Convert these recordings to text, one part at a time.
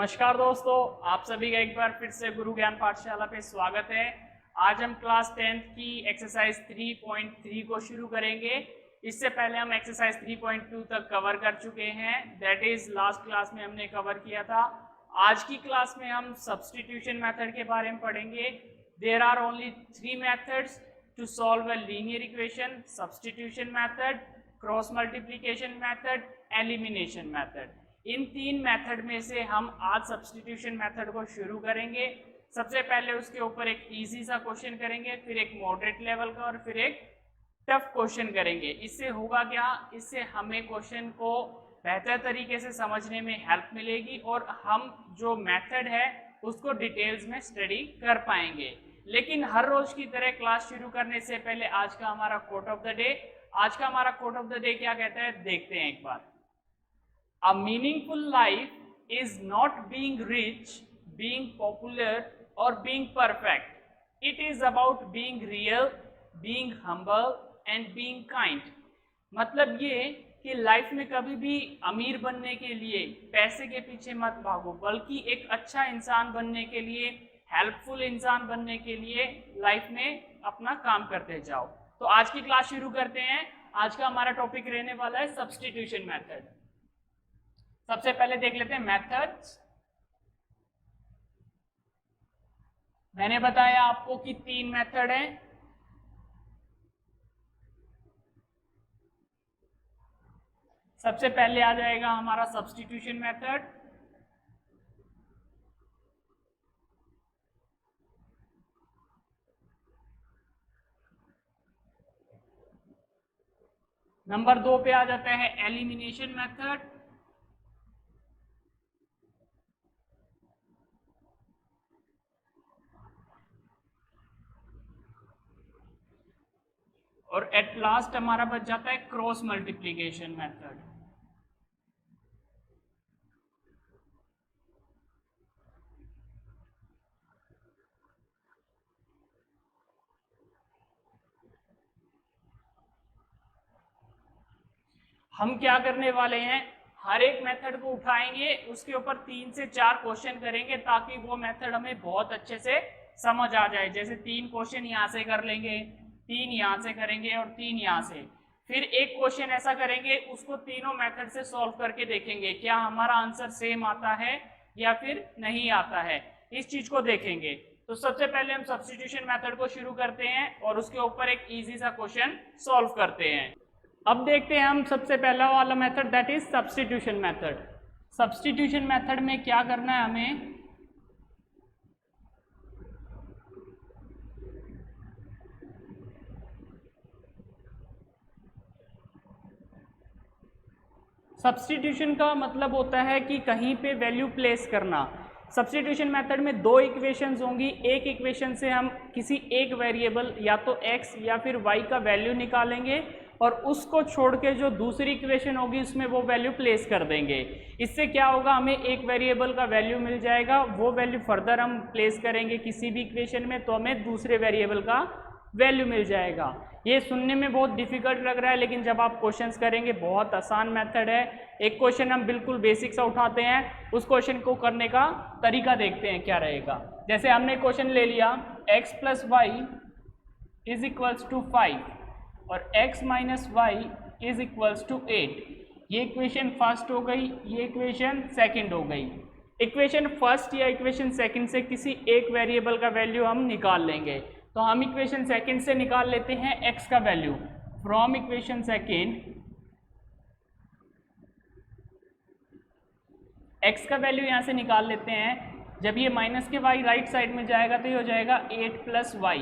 नमस्कार दोस्तों, आप सभी का एक बार फिर से गुरु ज्ञान पाठशाला पे स्वागत है। आज हम क्लास 10th की एक्सरसाइज 3.3 को शुरू करेंगे। इससे पहले हम एक्सरसाइज 3.2 तक कवर कर चुके हैं, दैट इज लास्ट क्लास में हमने कवर किया था। आज की क्लास में हम सब्स्टिट्यूशन मेथड के बारे में पढ़ेंगे। There are only 3 methods to solve a linear equation: substitution method, cross multiplication method, elimination method. इन 3 मेथड में से हम आज सब्स्टिट्यूशन मेथड को शुरू करेंगे। सबसे पहले उसके ऊपर एक इजी सा क्वेश्चन करेंगे, फिर एक मॉडरेट लेवल का और फिर एक टफ क्वेश्चन करेंगे। इससे होगा क्या, इससे हमें क्वेश्चन को बेहतर तरीके से समझने में हेल्प मिलेगी और हम जो मेथड है उसको डिटेल्स में स्टडी कर पाएंगे। लेकिन हर रोज की तरह क्लास शुरू करने से पहले आज का हमारा कोट ऑफ द डे। आज का हमारा कोट ऑफ द डे क्या कहता है, देखते हैं एक बार। A meaningful life is not being rich, being popular or being perfect. It is about being real, being humble and being kind. मतलब ये कि लाइफ में कभी भी अमीर बनने के लिए पैसे के पीछे मत भागो, बल्कि एक अच्छा इंसान बनने के लिए, हेल्पफुल इंसान बनने के लिए लाइफ में अपना काम करते जाओ। तो आज की क्लास शुरू करते हैं। आज का हमारा टॉपिक रहने वाला है सब्स्टिट्यूशन मेथड। सबसे पहले देख लेते हैं मेथड्स। मैंने बताया आपको कि 3 मेथड है। सबसे पहले आ जाएगा हमारा सब्स्टिट्यूशन मेथड। नंबर 2 पे आ जाता है एलिमिनेशन मेथड। और एट लास्ट हमारा बच जाता है क्रॉस मल्टीप्लिकेशन मेथड। हम क्या करने वाले हैं, हर एक मेथड को उठाएंगे, उसके ऊपर 3 से 4 क्वेश्चन करेंगे ताकि वो मेथड हमें बहुत अच्छे से समझ आ जाए। जैसे 3 क्वेश्चन यहाँ से कर लेंगे, 3 यहाँ से करेंगे और 3 यहाँ से। फिर एक क्वेश्चन ऐसा करेंगे, उसको तीनों मेथड से सॉल्व करके देखेंगे क्या हमारा आंसर सेम आता है या फिर नहीं आता है, इस चीज को देखेंगे। तो सबसे पहले हम सब्स्टिट्यूशन मेथड को शुरू करते हैं और उसके ऊपर एक इजी सा क्वेश्चन सॉल्व करते हैं। अब देखते हैं हम सबसे पहला वाला method, that is substitution method. Substitution method में क्या करना है हमें, सब्स्टिट्यूशन का मतलब होता है कि कहीं पे वैल्यू प्लेस करना। सब्स्टिट्यूशन मेथड में 2 इक्वेशंस होंगी। एक इक्वेशन से हम किसी एक वेरिएबल या तो x या फिर y का वैल्यू निकालेंगे और उसको छोड़ के जो दूसरी इक्वेशन होगी उसमें वो वैल्यू प्लेस कर देंगे। इससे क्या होगा, हमें एक वेरिएबल का वैल्यू मिल जाएगा, वो वैल्यू फर्दर हम प्लेस करेंगे किसी भी इक्वेशन में तो हमें दूसरे वेरिएबल का वैल्यू मिल जाएगा। ये सुनने में बहुत डिफिकल्ट लग रहा है, लेकिन जब आप क्वेश्चंस करेंगे बहुत आसान मेथड है। एक क्वेश्चन हम बिल्कुल बेसिक सा उठाते हैं, उस क्वेश्चन को करने का तरीका देखते हैं क्या रहेगा। जैसे हमने क्वेश्चन ले लिया x + y = 5 और x - y = 8। ये इक्वेशन फर्स्ट हो गई, ये इक्वेशन सेकंड हो गई। इक्वेशन फर्स्ट या इक्वेशन सेकंड से किसी एक वेरिएबल का वैल्यू हम निकाल लेंगे। तो हम इक्वेशन सेकंड से निकाल लेते हैं x का value. From equation second x का वैल्यू यहाँ से निकाल लेते हैं। जब ये माइनस के y राइट साइड में जाएगा तो ये हो जाएगा 8 + y।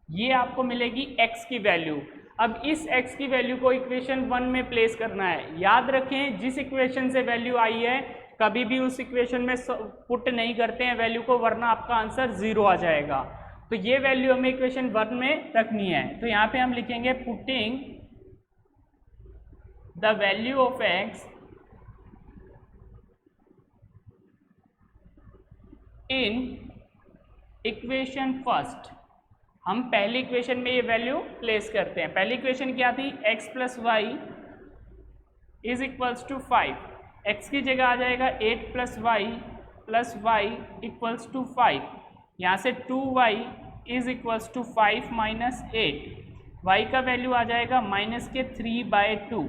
ये आपको मिलेगी x की वैल्यू। अब इस x की वैल्यू को इक्वेशन 1 में प्लेस करना है। याद रखें, जिस इक्वेशन से वैल्यू आई है कभी भी उस इक्वेशन में पुट नहीं करते हैं वैल्यू को, वरना आपका आंसर 0 आ जाएगा। तो ये वैल्यू हमें इक्वेशन 1 में रखनी है। तो यहाँ पे हम लिखेंगे putting the value of x in equation first. हम पहली इक्वेशन में ये वैल्यू प्लेस करते हैं। पहली इक्वेशन क्या थी, x + y = 5। x की जगह आ जाएगा 8 + y plus y equals to 5। यहाँ से 2y is equals to 5 minus 8। y का वैल्यू आ जाएगा -3/2।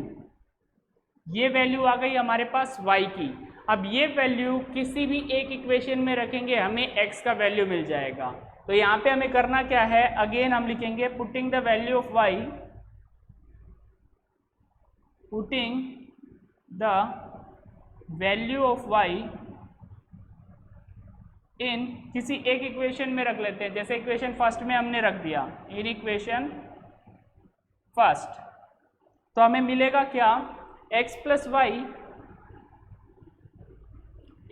ये वैल्यू आ गई हमारे पास y की। अब ये वैल्यू किसी भी एक इक्वेशन में रखेंगे हमें x का वैल्यू मिल जाएगा। तो यहाँ पे हमें करना क्या है, अगेन हम लिखेंगे putting the value of y, putting the value of y इन किसी एक इक्वेशन में रख लेते हैं। जैसे इक्वेशन फर्स्ट में हमने रख दिया, इन इक्वेशन फर्स्ट, तो हमें मिलेगा क्या, x plus y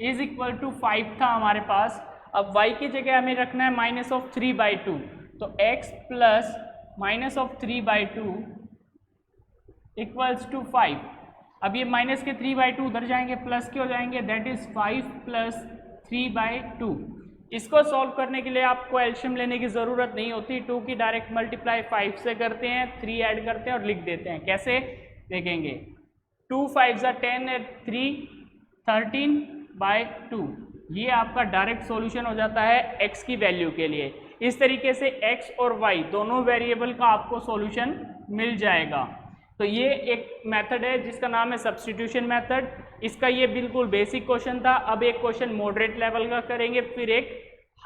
is equal to 5 था हमारे पास। अब y की जगह हमें रखना है -3/2, तो x प्लस -3/2 इक्वल्स टू 5। अब ये -3/2 उधर जाएंगे, प्लस के हो जाएंगे, दैट इज 5 प्लस 3/2। इसको सॉल्व करने के लिए आपको एलसीएम लेने की ज़रूरत नहीं होती। 2 की डायरेक्ट मल्टीप्लाई 5 से करते हैं, 3 ऐड करते हैं और लिख देते हैं। कैसे देखेंगे, 2 5 ज़ा 10 है, 3 13/2। ये आपका डायरेक्ट सॉल्यूशन हो जाता है x की वैल्यू के लिए। इस तरीके से x और y दोनों वेरिएबल का आपको सॉल्यूशन मिल जाएगा। तो ये एक मेथड है जिसका नाम है सब्स्टिट्यूशन मेथड। इसका ये बिल्कुल बेसिक क्वेश्चन था। अब एक क्वेश्चन मॉडरेट लेवल का करेंगे, फिर एक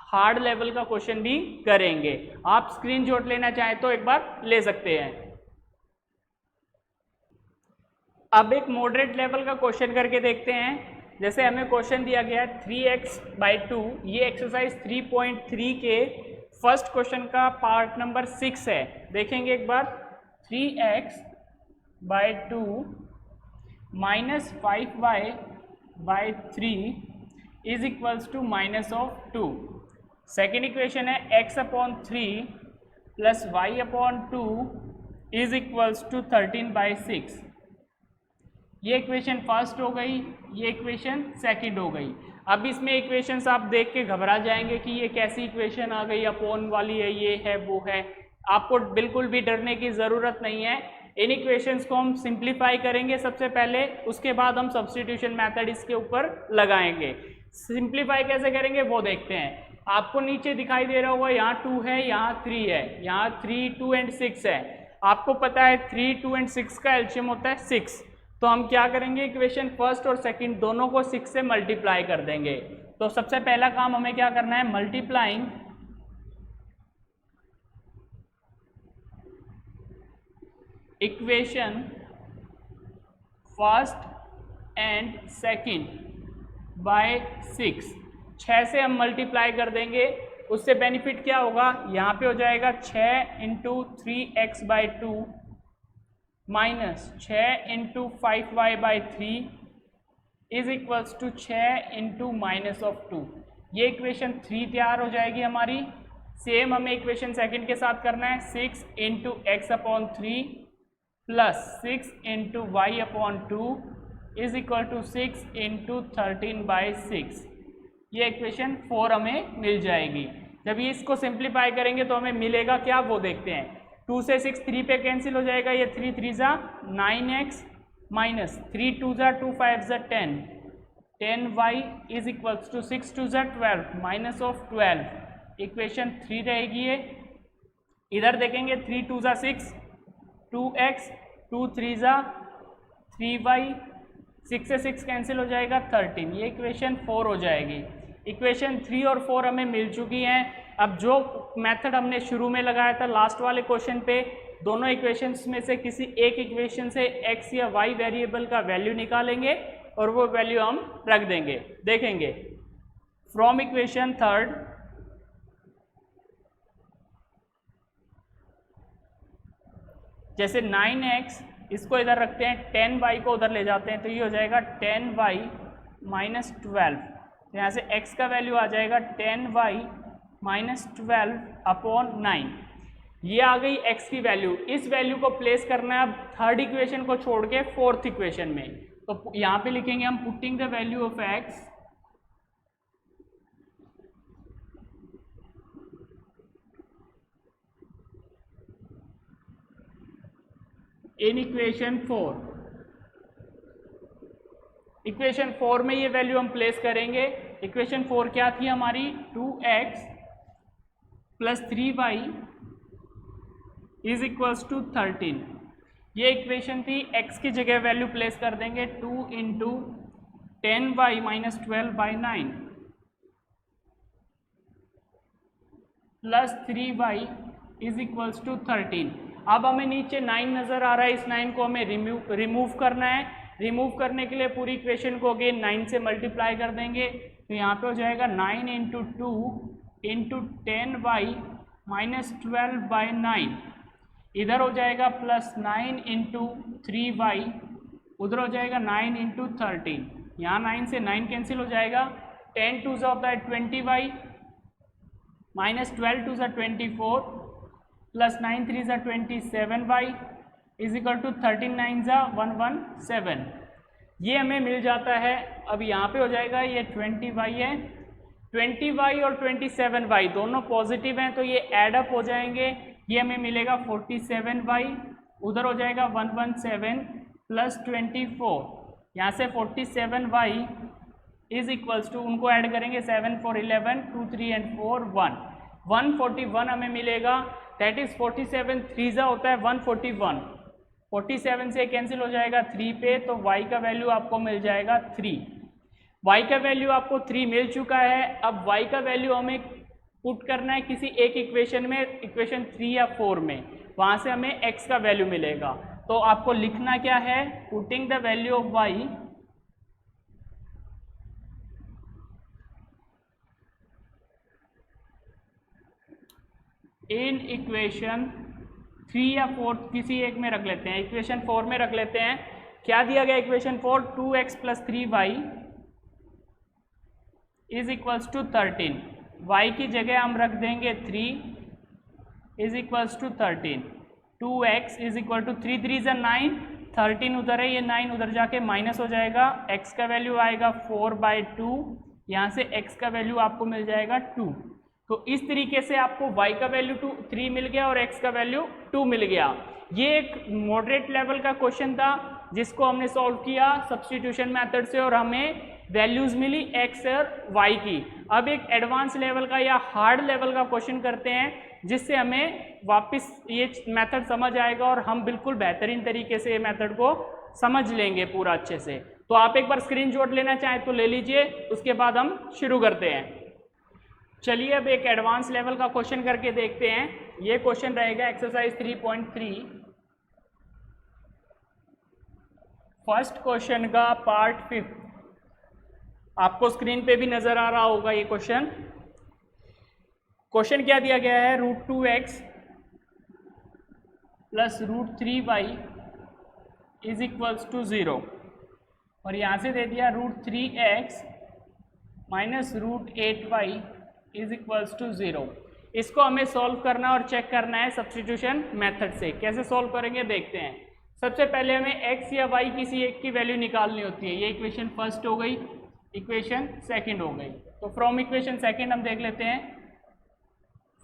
हार्ड लेवल का क्वेश्चन भी करेंगे। आप स्क्रीनशॉट लेना चाहें तो एक बार ले सकते हैं। अब एक मॉडरेट लेवल का क्वेश्चन करके देखते हैं। जैसे हमें क्वेश्चन दिया गया है 3x/2, ये एक्सरसाइज 3.3 के फर्स्ट क्वेश्चन का पार्ट नंबर 6 है। देखेंगे एक बार, 3x/2 minus 5y/3 is equals to -2। Second equation है x/3 plus y/2 is equals to 13/6। ये इक्वेशन फर्स्ट हो गई, ये इक्वेशन सेकंड हो गई। अब इसमें इक्वेशंस आप देख के घबरा जाएंगे कि ये कैसी इक्वेशन आ गई, अपॉन वाली है, ये है, वो है। आपको बिल्कुल भी डरने की ज़रूरत नहीं है। इन इक्वेशंस को हम सिंप्लीफाई करेंगे सबसे पहले, उसके बाद हम सब्स्टिट्यूशन मेथड इसके ऊपर लगाएंगे। सिंप्लीफाई कैसे करेंगे वो देखते हैं। आपको नीचे दिखाई दे रहा होगा, यहाँ 2 है, यहाँ 3 है, यहाँ 3, 2 एंड 6 है। आपको पता है 3, 2 एंड 6 का एलसीएम होता है 6। तो हम क्या करेंगे, इक्वेशन फर्स्ट और सेकंड दोनों को 6 से मल्टीप्लाई कर देंगे। तो सबसे पहला काम हमें क्या करना है, multiplying equation first and second by 6। 6 से हम मल्टीप्लाई कर देंगे, उससे बेनिफिट क्या होगा, यहाँ पे हो जाएगा 6 × 3x/2 minus 6 × 5y/3 is equals to 6 × -2। ये इक्वेशन 3 तैयार हो जाएगी हमारी। सेम हमें इक्वेशन सेकंड के साथ करना है, 6 × x/3 plus 6 × y/2 is equal to 6 × 13/6। ये इक्वेशन 4 हमें मिल जाएगी। जब ये इसको सिंप्लीफाई करेंगे तो हमें मिलेगा क्या, वो देखते हैं। 2 से 6 3 पे कैंसिल हो जाएगा, ये 3 3 ज़ा 9x माइनस 3 2 ज़ा 2 5 ज़ा 10, 10y इज इक्वल्स टू 6 2 ज़ा 12 -12। इक्वेशन 3 रहेगी ये। इधर देखेंगे 3 2 ज़ा 6, 2x, 2 3 ज़ा 3y, 6 से 6 कैंसिल हो जाएगा 13। ये इक्वेशन 4 हो जाएगी। इक्वेशन 3 और 4 हमें मिल चुकी हैं। अब जो मेथड हमने शुरू में लगाया था लास्ट वाले क्वेश्चन पे, दोनों इक्वेशंस में से किसी एक इक्वेशन से x या y वेरिएबल का वैल्यू निकालेंगे और वो वैल्यू हम रख देंगे। देखेंगे फ्रॉम इक्वेशन थर्ड, जैसे 9x इसको इधर रखते हैं, 10y को उधर ले जाते हैं, तो ये हो जाएगा 10y - 12। तो यहाँ से x का वैल्यू आ जाएगा 10y - 12/9। ये आ गई x की वैल्यू। इस वैल्यू को प्लेस करना है अब थर्ड इक्वेशन को छोड़ के फोर्थ इक्वेशन में। तो यहाँ पे लिखेंगे हम putting the value of x in equation 4। Equation 4 में ये वैल्यू हम प्लेस करेंगे इक्वेशन 4 क्या थी हमारी, 2x plus 3y is equals to 13। ये इक्वेशन थी, x की जगह वैल्यू प्लेस कर देंगे 2 into 10y minus 12/9 plus 3y is equals to 13। अब हमें नीचे 9 नज़र आ रहा है, इस 9 को हमें रिमूव करना है। रिमूव करने के लिए पूरी इक्वेशन को अगेन 9 से मल्टीप्लाई कर देंगे, तो यहाँ पे हो जाएगा 9 इंटू 2 इंटू 10y माइनस 12/9, इधर हो जाएगा प्लस 9 इंटू 3y, उधर हो जाएगा 9 इंटू 13, यहाँ 9 से 9 कैंसिल हो जाएगा, 10 2 होता है 20y minus 12 2 24 plus 9 3 27y is equal to 13 9 117। ये हमें मिल जाता है। अब यहाँ पे हो जाएगा ये 20y है, 20y और 27y दोनों पॉजिटिव हैं तो ये ऐड अप हो जाएंगे, ये हमें मिलेगा 47y, उधर हो जाएगा 117 प्लस 24, यहाँ से 47y इज इक्वल्स टू, उनको ऐड करेंगे 7 4 11 2 3 एंड 4 1 141 हमें मिलेगा। दैट इज 47 3 होता है 141, 47 से कैंसिल हो जाएगा 3 पे, तो y का वैल्यू आपको मिल जाएगा 3। y का वैल्यू आपको 3 मिल चुका है। अब y का वैल्यू हमें पुट करना है किसी एक इक्वेशन में, इक्वेशन 3 या 4 में, वहाँ से हमें x का वैल्यू मिलेगा। तो आपको लिखना क्या है, putting the value of y in equation 3 या 4, किसी एक में रख लेते हैं, इक्वेशन 4 में रख लेते हैं। क्या दिया गया equation 4, 2x plus 3y is equals to 13, y की जगह हम रख देंगे 3 is equals to 13, 2x is equal to 3 3 is 9, 13 उधर है, ये 9 उधर जाके माइनस हो जाएगा, x का वैल्यू आएगा 4/2, यहाँ से x का वैल्यू आपको मिल जाएगा 2। तो इस तरीके से आपको y का वैल्यू 3 मिल गया और x का वैल्यू 2 मिल गया। ये एक मॉडरेट लेवल का क्वेश्चन था जिसको हमने सॉल्व किया सब्स्टिट्यूशन मेथड से और हमें वैल्यूज मिली x और y की। अब एक एडवांस लेवल का या हार्ड लेवल का क्वेश्चन करते हैं जिससे हमें वापस ये मेथड समझ आएगा और हम बिल्कुल बेहतरीन तरीके से ये मेथड को समझ लेंगे पूरा अच्छे से। तो आप एक बार स्क्रीनशॉट लेना चाहें तो ले लीजिए, उसके बाद हम शुरू करते हैं। चलिए अब एक एडवांस लेवल का क्वेश्चन करके देखते हैं। ये क्वेश्चन रहेगा एक्सरसाइज 3.3, फर्स्ट क्वेश्चन का पार्ट 5। आपको स्क्रीन पे भी नजर आ रहा होगा ये क्वेश्चन। क्वेश्चन क्या दिया गया है, √2x plus √3y is equals to 0, और यहाँ से दे दिया √3x minus √8y is equals to 0। इसको हमें सॉल्व करना और चेक करना है सब्स्टिट्यूशन मेथड से। कैसे सॉल्व करेंगे देखते हैं। सबसे पहले हमें x या y किसी एक की वैल्यू निकालनी होती है। ये इक्वेशन फर्स्ट हो गई, इक्वेशन सेकंड हो गई। तो फ्रॉम इक्वेशन सेकंड हम देख लेते हैं,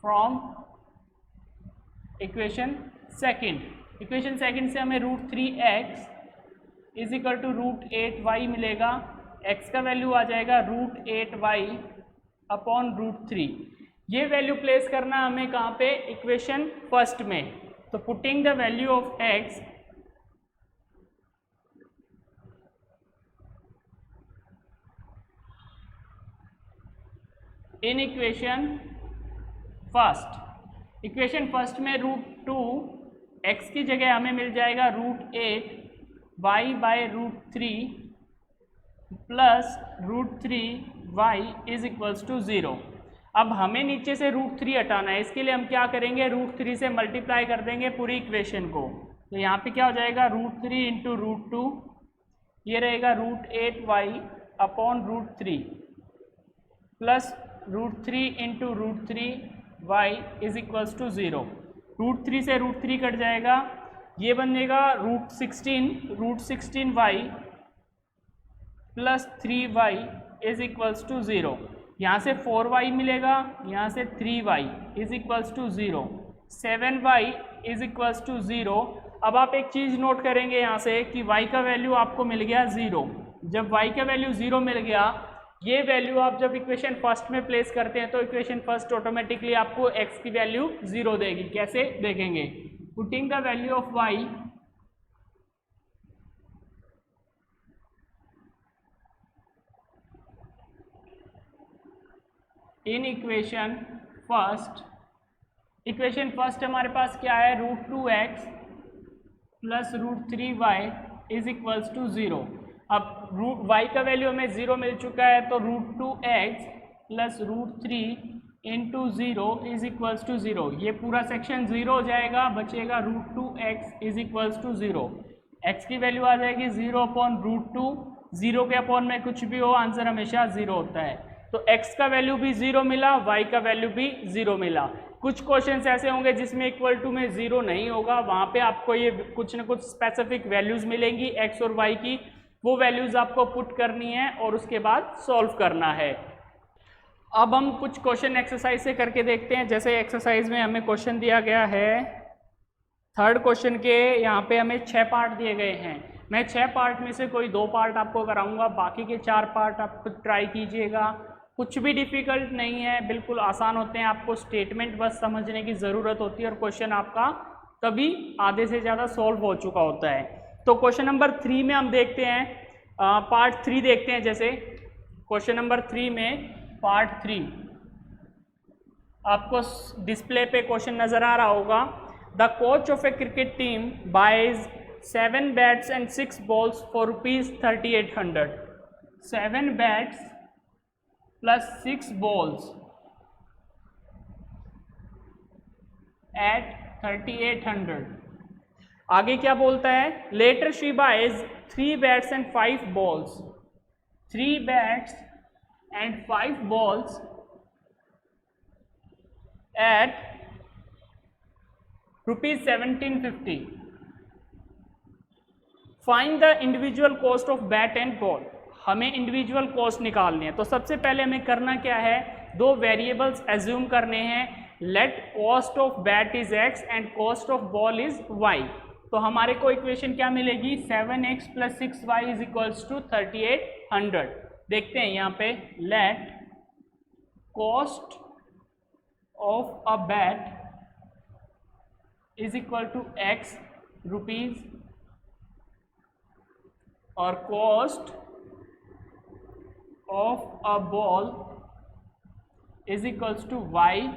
फ्रॉम इक्वेशन सेकंड से हमें √3x is equal to √8y मिलेगा। x का वैल्यू आ जाएगा √8y अपॉन √3। ये वैल्यू प्लेस करना हमें कहाँ पे, इक्वेशन फर्स्ट में। तो putting the value of x in equation first में √2 x की जगह हमें मिल जाएगा √8y by √3 plus √3y is equals to 0। अब हमें नीचे से √3 हटाना है, इसके लिए हम क्या करेंगे, √3 से मल्टीप्लाई कर देंगे पूरी इक्वेशन को। तो यहाँ पे क्या हो जाएगा, √3 इंटू √2, ये रहेगा √8y upon √3 plus √3 into √3y is equals to 0। √3 से √3 कट जाएगा, ये बनेगा √16y plus 3y is equals to 0। यहाँ से 4y मिलेगा, यहाँ से 3y is equals to 0, 7y is equals to 0। अब आप एक चीज़ नोट करेंगे यहाँ से कि y का वैल्यू आपको मिल गया 0। जब y का वैल्यू 0 मिल गया, ये वैल्यू आप जब इक्वेशन फर्स्ट में प्लेस करते हैं तो इक्वेशन फर्स्ट ऑटोमेटिकली आपको x की वैल्यू 0 देगी। कैसे देखेंगे? Putting the value of y in equation first हमारे पास क्या है? √2x plus √3y is equals to 0। अब y का वैल्यू हमें 0 मिल चुका है, तो √2x plus √3 into 0 is equals to 0। ये पूरा सेक्शन 0 हो जाएगा, बचेगा √2x is equals to 0। x की वैल्यू आ जाएगी 0 अपॉन √2। 0 के अपॉन में कुछ भी हो, आंसर हमेशा 0 होता है। तो x का वैल्यू भी 0 मिला, y का वैल्यू भी 0 मिला। कुछ क्वेश्चंस ऐसे होंगे जिसमें इक्वल टू में 0 नहीं होगा, वहाँ पे आपको ये कुछ ना कुछ स्पेसिफिक वैल्यूज़ मिलेंगी x और y की, वो वैल्यूज़ आपको पुट करनी है और उसके बाद सॉल्व करना है। अब हम कुछ क्वेश्चन एक्सरसाइज से करके देखते हैं। जैसे एक्सरसाइज में हमें क्वेश्चन दिया गया है, थर्ड क्वेश्चन के यहाँ पे हमें 6 पार्ट दिए गए हैं। मैं 6 पार्ट में से कोई 2 पार्ट आपको कराऊंगा, बाकी के 4 पार्ट आप खुद ट्राई कीजिएगा। कुछ भी डिफ़िकल्ट नहीं है, बिल्कुल आसान होते हैं। आपको स्टेटमेंट बस समझने की ज़रूरत होती है और क्वेश्चन आपका तभी आधे से ज़्यादा सॉल्व हो चुका होता है। तो क्वेश्चन नंबर 3 में हम देखते हैं, पार्ट 3 देखते हैं। जैसे क्वेश्चन नंबर 3 में पार्ट 3 आपको डिस्प्ले पे क्वेश्चन नज़र आ रहा होगा। The coach of a cricket team buys 7 bats and 6 balls for ₹3800। 7 bats plus 6 balls at 3800। आगे क्या बोलता है? Later she buys 3 bats and 5 balls। 3 bats and 5 balls at ₹1750। Find the individual cost of bat and ball। हमें individual cost निकालनी है। तो सबसे पहले हमें करना क्या है? 2 वेरिएबल्स एज्यूम करने हैं। Late cost of bat is x and cost of ball is y। तो हमारे को इक्वेशन क्या मिलेगी? 7x plus 6y is equals to 3800। देखते हैं यहाँ पे, let cost of a bat is equal to x rupees और cost of a ball is equals to y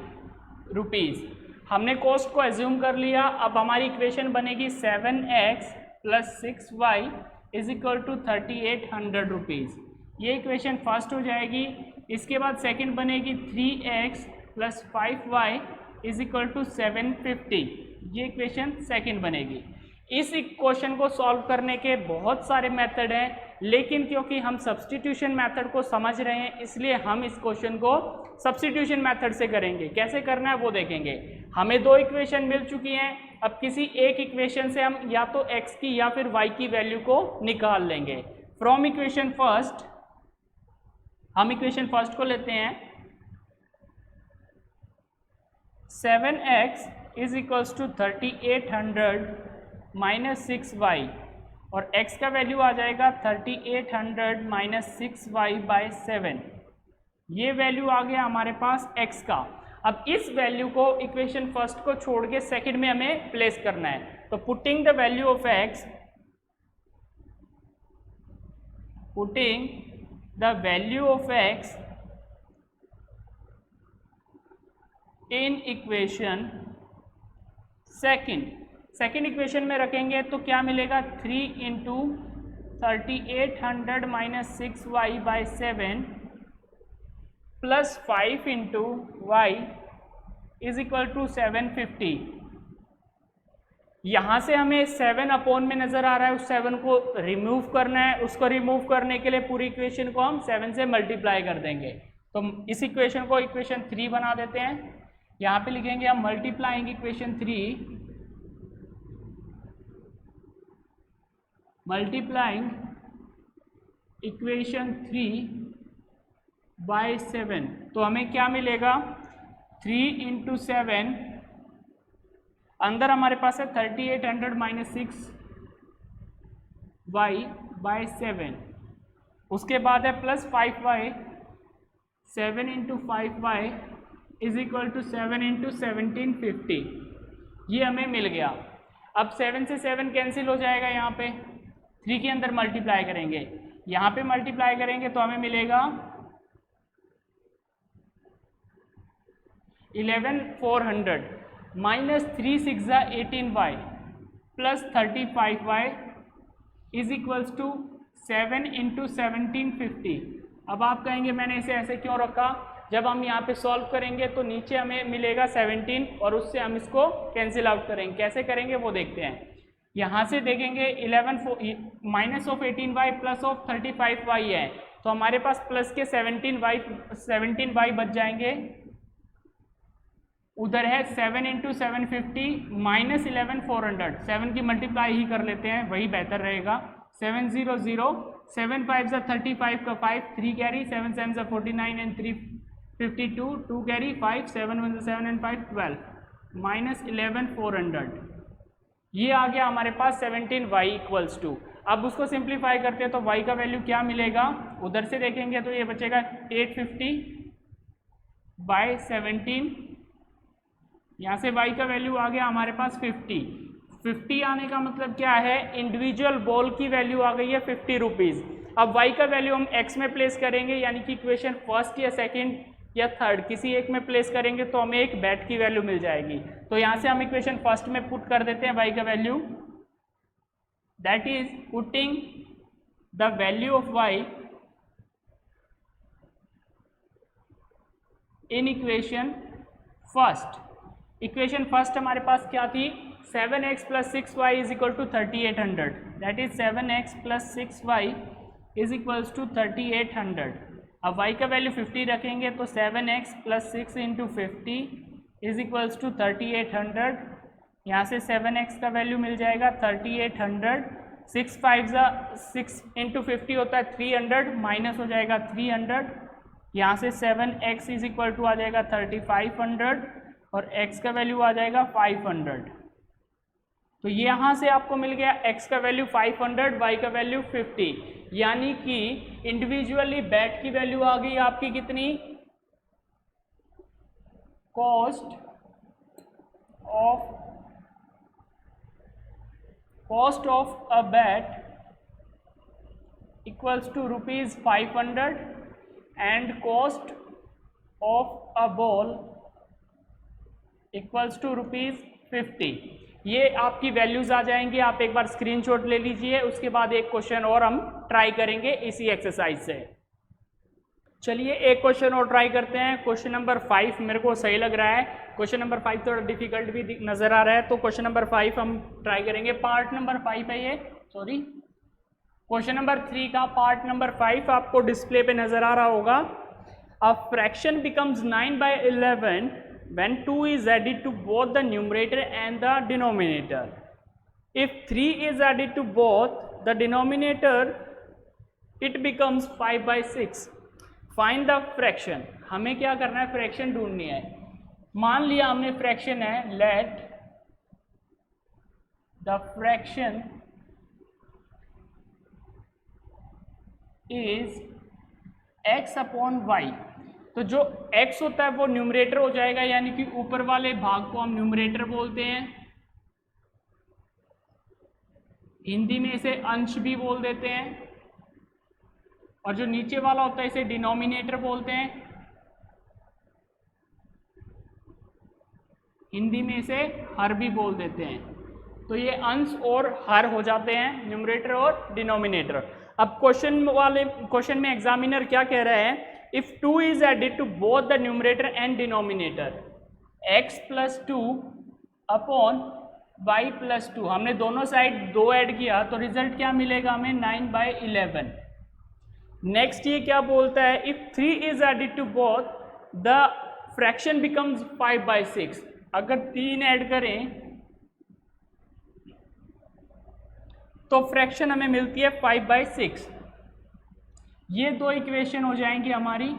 rupees. हमने कॉस्ट को एज्यूम कर लिया। अब हमारी इक्वेशन बनेगी 7x plus 6y is equal to 3800 rupees. ये इक्वेशन फर्स्ट हो जाएगी। इसके बाद सेकंड बनेगी 3x plus 5y is equal to 750। ये इक्वेशन सेकंड बनेगी। इस क्वेश्चन को सॉल्व करने के बहुत सारे मेथड हैं, लेकिन क्योंकि हम सब्स्टिट्यूशन मेथड को समझ रहे हैं इसलिए हम इस क्वेश्चन को सब्स्टिट्यूशन मेथड से करेंगे। कैसे करना है वो देखेंगे। हमें 2 इक्वेशन मिल चुकी हैं। अब किसी एक इक्वेशन से हम या तो x की या फिर y की वैल्यू को निकाल लेंगे। फ्रॉम इक्वेशन फर्स्ट, हम इक्वेशन फर्स्ट को लेते हैं। 7x is equals to 3800 minus 6y और x का वैल्यू आ जाएगा 3800 माइनस 6y बाई 7। ये वैल्यू आ गया हमारे पास x का। अब इस वैल्यू को इक्वेशन फर्स्ट को छोड़ के सेकंड में हमें प्लेस करना है। तो putting the value of x, putting the value of x in equation second equation में रखेंगे तो क्या मिलेगा? 3 into 3800 minus 6y by 7 plus 5 into y is equal to 750। यहाँ से हमें 7 अपॉन में नज़र आ रहा है, उस 7 को रिमूव करना है। उसको रिमूव करने के लिए पूरी इक्वेशन को हम 7 से मल्टीप्लाई कर देंगे। तो इस इक्वेशन को इक्वेशन 3 बना देते हैं। यहाँ पे लिखेंगे हम multiplying equation 3 multiplying equation 3 by 7। तो हमें क्या मिलेगा? 3 इंटू 7, अंदर हमारे पास है 3800 माइनस 6y बाई 7, उसके बाद है plus 5y 7 into 5y is equal to 7 into 1750, ये हमें मिल गया। अब 7 से 7 कैंसिल हो जाएगा, यहाँ पे 3 के अंदर मल्टीप्लाई करेंगे, यहाँ पे मल्टीप्लाई करेंगे तो हमें मिलेगा 11400 minus 3 6 18y plus 35y is equals to 7 into 1750। अब आप कहेंगे मैंने इसे ऐसे क्यों रखा, जब हम यहाँ पे सॉल्व करेंगे तो नीचे हमें मिलेगा 17 और उससे हम इसको कैंसिल आउट करेंगे। कैसे करेंगे वो देखते हैं। यहाँ से देखेंगे 11 of 18y plus of 35y है, तो हमारे पास प्लस के 17y बच जाएंगे। उधर है 7 इंटू 750 माइनस 11400, 7 की मल्टीप्लाई ही कर लेते हैं, वही बेहतर रहेगा। 700, 7 5 35 का 5, 3 carry, 7 7 49 and 3 52, 2 carry, 5 7 1 7 and 5 12 minus 11400, ये आ गया हमारे पास 17y इक्वल्स टू। अब उसको सिंप्लीफाई करते हैं तो y का वैल्यू क्या मिलेगा, उधर से देखेंगे तो ये बचेगा 850 बाय 17, यहाँ से y का वैल्यू आ गया हमारे पास 50 आने का मतलब क्या है, इंडिविजुअल बॉल की वैल्यू आ गई है 50 रुपीज़। अब y का वैल्यू हम x में प्लेस करेंगे, यानी कि इक्वेशन फर्स्ट या सेकंड या थर्ड किसी एक में प्लेस करेंगे तो हमें एक बैट की वैल्यू मिल जाएगी। तो यहाँ से हम इक्वेशन फर्स्ट में पुट कर देते हैं y का value, that is putting the value of y in equation first. Equation first हमारे पास क्या थी, 7x plus 6y is equal to 3800, that is 7x plus 6y is equals to 3800। अब y का वैल्यू 50 रखेंगे तो 7x plus 6 into 50 is equals to 3800, यहाँ से 7x का वैल्यू मिल जाएगा 3800, 6 5 6 इंटू 50 होता है 300, माइनस हो जाएगा 300, यहाँ से 7x इज इक्वल टू आ जाएगा 3500 और x का वैल्यू आ जाएगा 500। तो यहाँ से आपको मिल गया x का वैल्यू 500, y का वैल्यू 50, यानी कि इंडिविजुअली बैट की वैल्यू आ गई आपकी कितनी, cost of a bat equals to ₹500 and cost of a ball equals to ₹50। ये आपकी वैल्यूज आ जाएंगी, आप एक बार स्क्रीनशॉट ले लीजिए। उसके बाद एक क्वेश्चन और हम ट्राई करेंगे इसी एक्सरसाइज से। चलिए एक क्वेश्चन और ट्राई करते हैं। क्वेश्चन नंबर 5 मेरे को सही लग रहा है, क्वेश्चन नंबर 5 थोड़ा डिफिकल्ट भी नजर आ रहा है, तो क्वेश्चन नंबर 5 हम ट्राई करेंगे। पार्ट नंबर 5 है ये, सॉरी क्वेश्चन नंबर 3 का पार्ट नंबर 5 आपको डिस्प्ले पे नजर आ रहा होगा। A fraction becomes 9/11 when 2 is added to both the numerator and the denominator. If 3 is added to both the denominator, it becomes 5/6. Find the fraction. हमें क्या करना है, फ्रैक्शन ढूंढनी है। मान लिया हमने फ्रैक्शन है, let the fraction is x upon y। तो जो x होता है वो न्यूमरेटर हो जाएगा, यानी कि ऊपर वाले भाग को हम न्यूमरेटर बोलते हैं, हिंदी में इसे अंश भी बोल देते हैं, और जो नीचे वाला होता है इसे डिनोमिनेटर बोलते हैं, हिंदी में इसे हर भी बोल देते हैं। तो ये अंश और हर हो जाते हैं, न्यूमरेटर और डिनोमिनेटर। अब क्वेश्चन में एग्जामिनर क्या कह रहा है, if 2 is added to both the numerator and denominator, x plus 2 upon y plus 2, हमने दोनों साइड 2 ऐड किया तो रिजल्ट क्या मिलेगा हमें, 9/11। नेक्स्ट ये क्या बोलता है, if 3 is added to both the fraction becomes 5/6। अगर 3 ऐड करें तो फ्रैक्शन हमें मिलती है 5/6। ये दो इक्वेशन हो जाएंगी हमारी,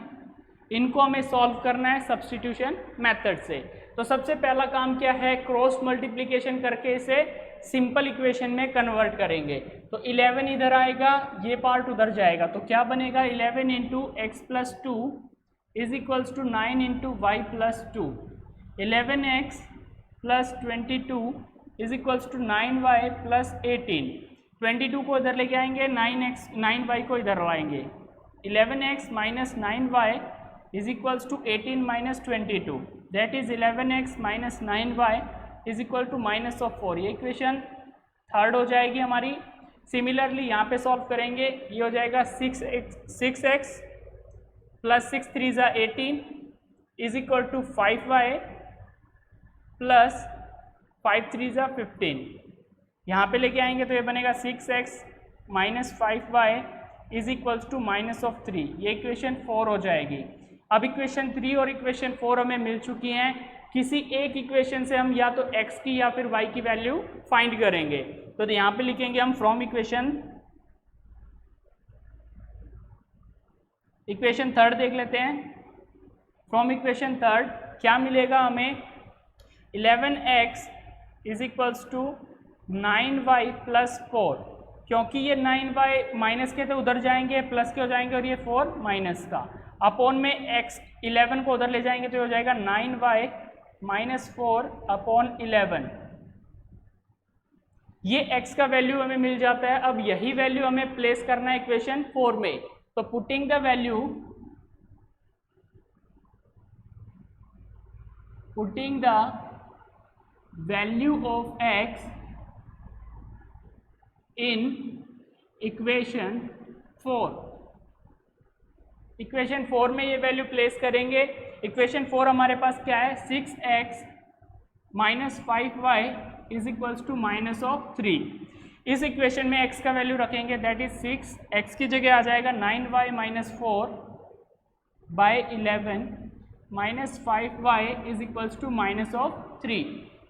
इनको हमें सॉल्व करना है सब्स्टिट्यूशन मेथड से। तो सबसे पहला काम क्या है, क्रॉस मल्टीप्लिकेशन करके इसे सिंपल इक्वेशन में कन्वर्ट करेंगे। तो 11 इधर आएगा, ये पार्ट उधर जाएगा, तो क्या बनेगा, 11 into x plus 2 is equals to 9 into y plus 2, 11x plus 22 is equals to 9y plus 18। 22 को इधर लेके आएंगे, 9y को इधर लाएंगे, 11x minus 9y is equals to 18 minus 22, that is 11x minus 9y is equal to minus of 4। ये equation third हो जाएगी हमारी। सिमिलरली यहाँ पे सॉल्व करेंगे, ये हो जाएगा 6x प्लस 6 3 ज़ा 18 is equal to 5y plus 5 3 ज़ा 15। यहाँ पे लेके आएंगे तो ये बनेगा 6x minus 5y is equals to minus of 3। ये इक्वेशन 4 हो जाएगी। अब इक्वेशन 3 और इक्वेशन 4 हमें मिल चुकी हैं। किसी एक इक्वेशन से हम या तो x की या फिर y की वैल्यू फाइंड करेंगे। तो यहाँ पे लिखेंगे हम फ्रॉम इक्वेशन थर्ड देख लेते हैं। फ्रॉम इक्वेशन थर्ड क्या मिलेगा हमें, 11x is equals to 9y plus 4, क्योंकि ये 9y माइनस के तो उधर जाएंगे, प्लस के हो जाएंगे, और ये 4 माइनस का, अपॉन में x 11 को उधर ले जाएंगे तो हो जाएगा 9y माइनस 4 अपॉन 11। ये x का वैल्यू हमें मिल जाता है। अब यही वैल्यू हमें प्लेस करना है इक्वेशन 4 में। तो putting the value of x in equation 4, equation 4 में ये वैल्यू प्लेस करेंगे। इक्वेशन 4 हमारे पास क्या है, 6x minus 5y is equals to minus of 3। इस इक्वेशन में x का वैल्यू रखेंगे, दैट इज 6, x की जगह आ जाएगा 9y minus 4 by 11 minus 5y is equals to minus of 3।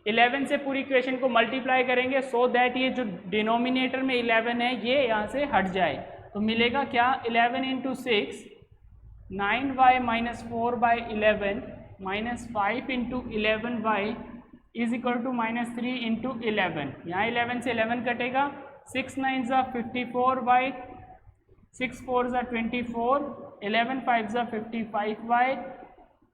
11 से पूरी इक्वेशन को मल्टीप्लाई करेंगे सो दैट ये जो डिनोमिनेटर में 11 है ये यहाँ से हट जाए। तो मिलेगा क्या, 11 into 6 9y minus 4 by 11 minus 5 into 11y is equal to minus 3 into 11। यहाँ 11 से 11 कटेगा, 6 9 ज़ा 54 बाई 6 4 ज़ा 24, 11 5 ज़ा 55 बाई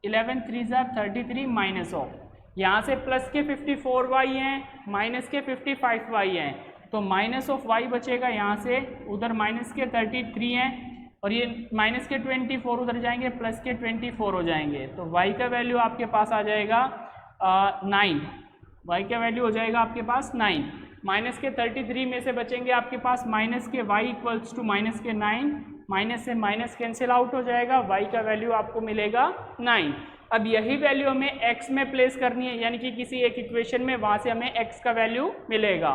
11 3 ज़ा 33 माइनस ऑफ, यहाँ से प्लस के 54y हैं, माइनस के 55y हैं, तो माइनस ऑफ y बचेगा यहाँ से, उधर माइनस के 33 हैं, और ये माइनस के 24 उधर जाएंगे, प्लस के 24 हो जाएंगे। तो y का वैल्यू आपके पास आ जाएगा 9, y का वैल्यू हो जाएगा आपके पास 9। माइनस के 33 में से बचेंगे आपके पास माइनस के y इक्वल्स टू माइनस के 9, माइनस से माइनस कैंसिल आउट हो जाएगा, y का वैल्यू आपको मिलेगा 9। अब यही वैल्यू हमें x में प्लेस करनी है, यानी कि किसी एक इक्वेशन में, वहाँ से हमें x का वैल्यू मिलेगा।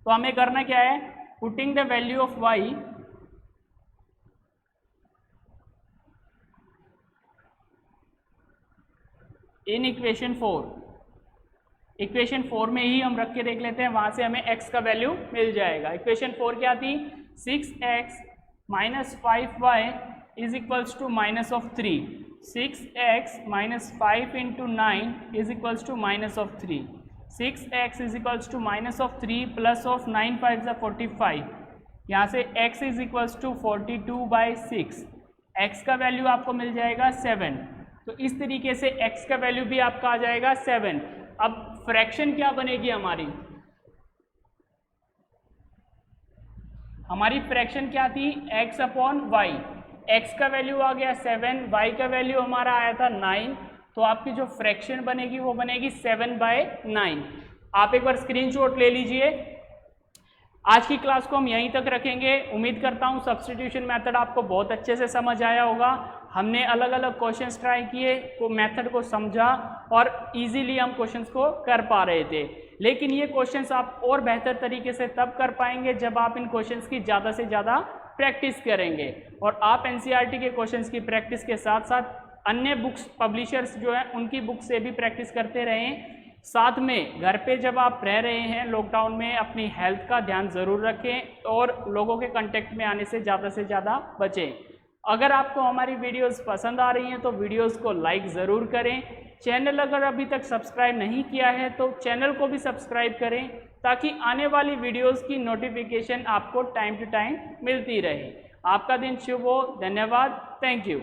तो हमें करना क्या है, putting the value of y in equation 4, equation 4 में ही हम रख के देख लेते हैं, वहाँ से हमें x का वैल्यू मिल जाएगा। इक्वेशन 4 क्या थी, 6x minus 5y is equals to minus of 3, 6x minus 5 into 9 is equals to minus of 3, 6x is equals to minus of 3 plus of 9 5 ज़ा 45, यहाँ से x is equals to 42 by 6, x का value आपको मिल जाएगा 7। तो इस तरीके से x का वैल्यू भी आपका आ जाएगा 7। अब फ्रैक्शन क्या बनेगी हमारी फ्रैक्शन क्या थी, x अपॉन y, x का वैल्यू आ गया 7, y का वैल्यू हमारा आया था 9, तो आपकी जो फ्रैक्शन बनेगी वो बनेगी 7/9। आप एक बार स्क्रीनशॉट ले लीजिए। आज की क्लास को हम यहीं तक रखेंगे। उम्मीद करता हूँ सब्स्टिट्यूशन मेथड आपको बहुत अच्छे से समझ आया होगा। हमने अलग अलग क्वेश्चंस ट्राई किए, को मेथड को समझा और इजीली हम क्वेश्चंस को कर पा रहे थे। लेकिन ये क्वेश्चंस आप और बेहतर तरीके से तब कर पाएंगे जब आप इन क्वेश्चंस की ज़्यादा से ज़्यादा प्रैक्टिस करेंगे। और आप एनसीईआरटी के क्वेश्चंस की प्रैक्टिस के साथ साथ अन्य बुक्स पब्लिशर्स जो हैं उनकी बुक से भी प्रैक्टिस करते रहें। साथ में घर पे जब आप रह रहे हैं लॉकडाउन में, अपनी हेल्थ का ध्यान ज़रूर रखें और लोगों के कांटेक्ट में आने से ज़्यादा बचें। अगर आपको हमारी वीडियोस पसंद आ रही हैं तो वीडियोस को लाइक ज़रूर करें। चैनल अगर अभी तक सब्सक्राइब नहीं किया है तो चैनल को भी सब्सक्राइब करें ताकि आने वाली वीडियोस की नोटिफिकेशन आपको टाइम टू टाइम मिलती रहे। आपका दिन शुभ हो। धन्यवाद। Thank you.